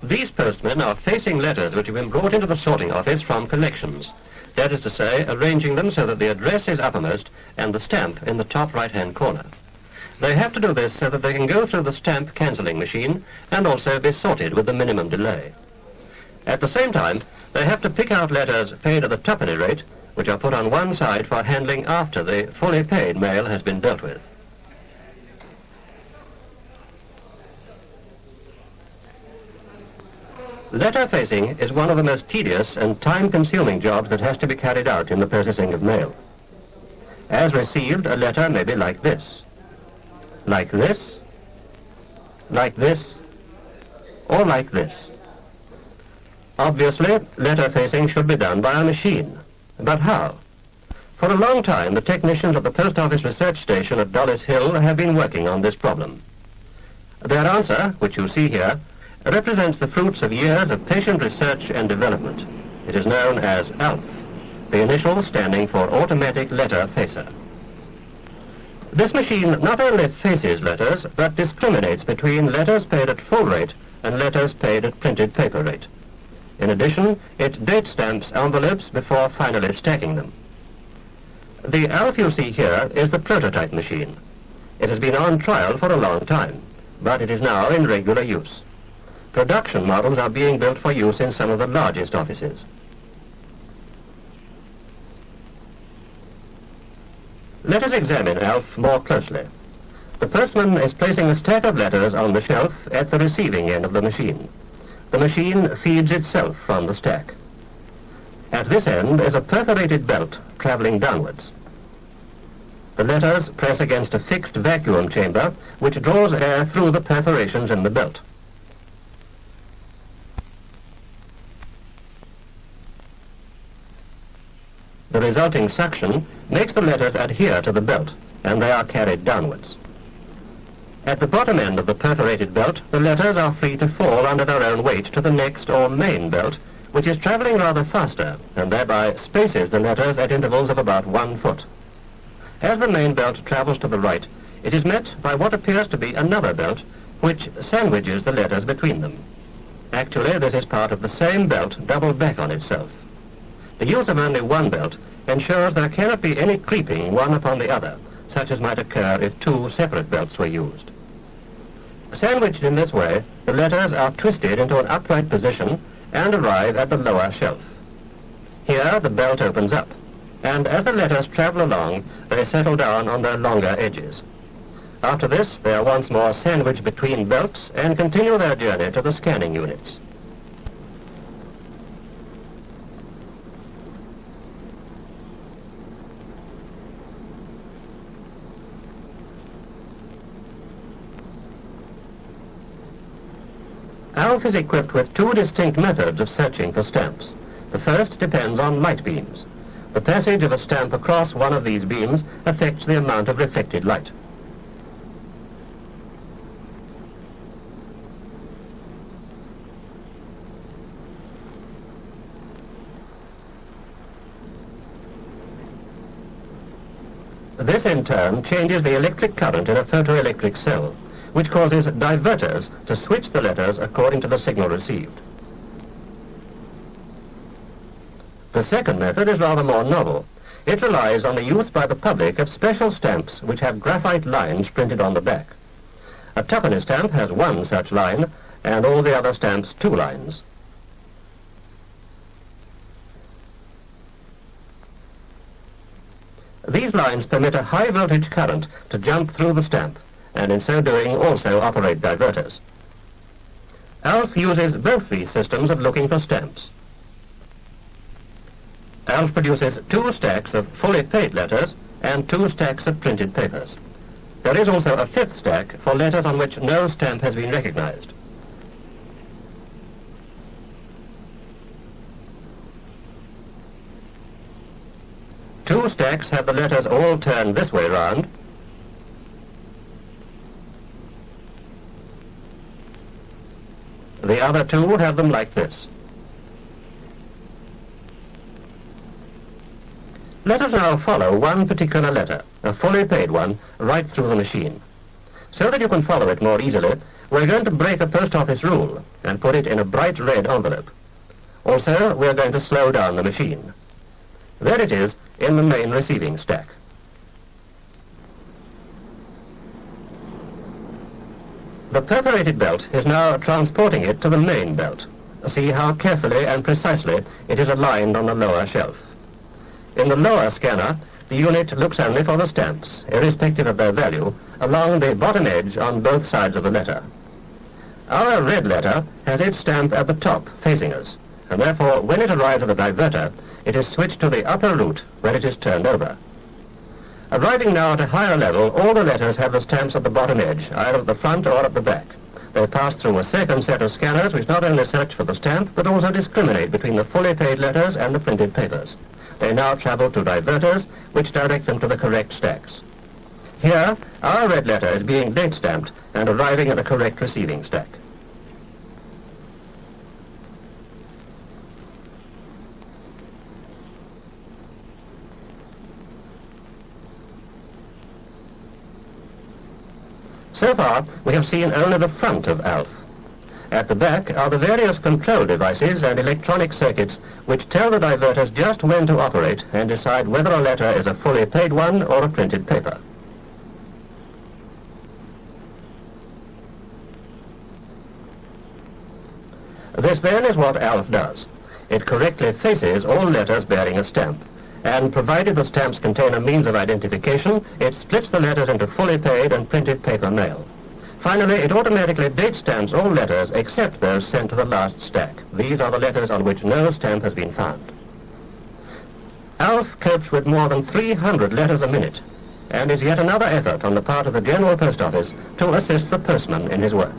These postmen are facing letters which have been brought into the sorting office from collections. That is to say, arranging them so that the address is uppermost and the stamp in the top right-hand corner. They have to do this so that they can go through the stamp cancelling machine and also be sorted with the minimum delay. At the same time, they have to pick out letters paid at the twopenny rate, which are put on one side for handling after the fully paid mail has been dealt with. Letter facing is one of the most tedious and time-consuming jobs that has to be carried out in the processing of mail. As received, a letter may be like this, like this, like this, or like this. Obviously, letter facing should be done by a machine. But how? For a long time, the technicians at the Post Office Research Station at Dollis Hill have been working on this problem. Their answer, which you see here, represents the fruits of years of patient research and development. It is known as ALF, the initials standing for Automatic Letter Facer. This machine not only faces letters, but discriminates between letters paid at full rate and letters paid at printed paper rate. In addition, it date stamps envelopes before finally stacking them. The ALF you see here is the prototype machine. It has been on trial for a long time, but it is now in regular use. Production models are being built for use in some of the largest offices. Let us examine ALF more closely. The postman is placing a stack of letters on the shelf at the receiving end of the machine. The machine feeds itself from the stack. At this end is a perforated belt traveling downwards. The letters press against a fixed vacuum chamber which draws air through the perforations in the belt. The resulting suction makes the letters adhere to the belt, and they are carried downwards. At the bottom end of the perforated belt, the letters are free to fall under their own weight to the next or main belt, which is traveling rather faster, and thereby spaces the letters at intervals of about 1 foot. As the main belt travels to the right, it is met by what appears to be another belt, which sandwiches the letters between them. Actually, this is part of the same belt doubled back on itself. The use of only one belt ensures there cannot be any creeping one upon the other, such as might occur if two separate belts were used. Sandwiched in this way, the letters are twisted into an upright position and arrive at the lower shelf. Here the belt opens up, and as the letters travel along, they settle down on their longer edges. After this, they are once more sandwiched between belts and continue their journey to the scanning units. ALF is equipped with two distinct methods of searching for stamps. The first depends on light beams. The passage of a stamp across one of these beams affects the amount of reflected light. This in turn changes the electric current in a photoelectric cell, which causes diverters to switch the letters according to the signal received. The second method is rather more novel. It relies on the use by the public of special stamps which have graphite lines printed on the back. A twopenny stamp has one such line, and all the other stamps 2 lines. These lines permit a high voltage current to jump through the stamp, and in so doing also operate diverters. ALF uses both these systems of looking for stamps. ALF produces 2 stacks of fully paid letters and 2 stacks of printed papers. There is also a 5th stack for letters on which no stamp has been recognized. Two stacks have the letters all turned this way round, the other 2 have them like this. Let us now follow one particular letter, a fully paid one, right through the machine. So that you can follow it more easily, we're going to break a post office rule. and put it in a bright red envelope. Also, we're going to slow down the machine. There it is in the main receiving stack. The perforated belt is now transporting it to the main belt. See how carefully and precisely it is aligned on the lower shelf. In the lower scanner, the unit looks only for the stamps, irrespective of their value, along the bottom edge on both sides of the letter. Our red letter has its stamp at the top, facing us, and therefore when it arrives at the diverter, it is switched to the upper route where it is turned over. Arriving now at a higher level, all the letters have the stamps at the bottom edge, either at the front or at the back. They pass through a second set of scanners which not only search for the stamp, but also discriminate between the fully paid letters and the printed papers. They now travel to diverters, which direct them to the correct stacks. Here, our red letter is being date stamped and arriving at the correct receiving stack. So far, we have seen only the front of ALF. At the back are the various control devices and electronic circuits which tell the diverters just when to operate and decide whether a letter is a fully paid one or a printed paper. This then is what ALF does. It correctly faces all letters bearing a stamp, and provided the stamps contain a means of identification, it splits the letters into fully paid and printed paper mail. Finally, it automatically date stamps all letters except those sent to the last stack. These are the letters on which no stamp has been found. ALF copes with more than 300 letters a minute, and is yet another effort on the part of the General Post Office to assist the postman in his work.